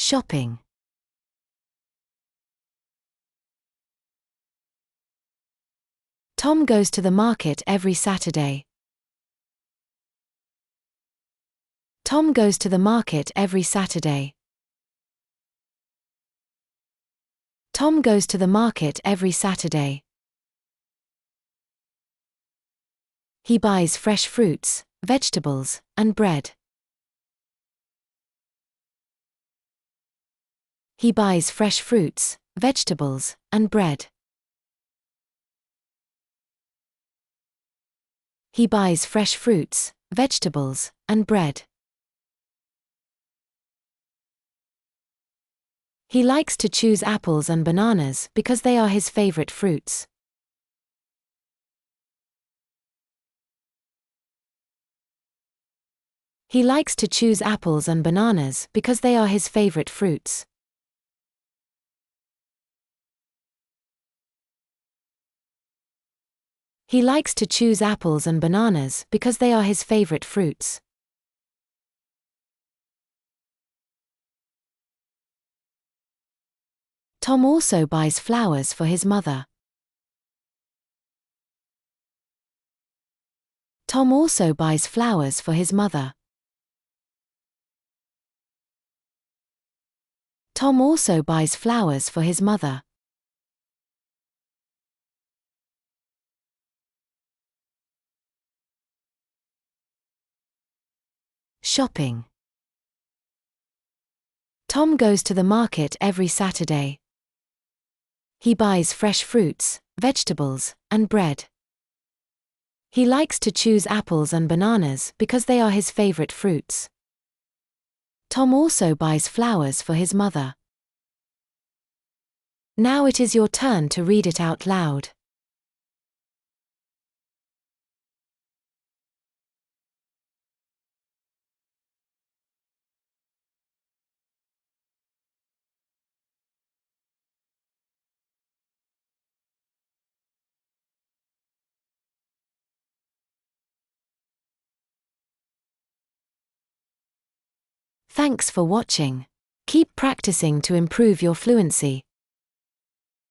Shopping. Tom goes to the market every Saturday. Tom goes to the market every Saturday. Tom goes to the market every Saturday. He buys fresh fruits, vegetables, and bread. He buys fresh fruits, vegetables, and bread. He buys fresh fruits, vegetables, and bread. He likes to choose apples and bananas because they are his favorite fruits. He likes to choose apples and bananas because they are his favorite fruits. He likes to choose apples and bananas because they are his favorite fruits. Tom also buys flowers for his mother. Tom also buys flowers for his mother. Tom also buys flowers for his mother. Shopping. Tom goes to the market every Saturday. He buys fresh fruits, vegetables, and bread. He likes to choose apples and bananas because they are his favorite fruits. Tom also buys flowers for his mother. Now it is your turn to read it out loud. Thanks for watching. Keep practicing to improve your fluency.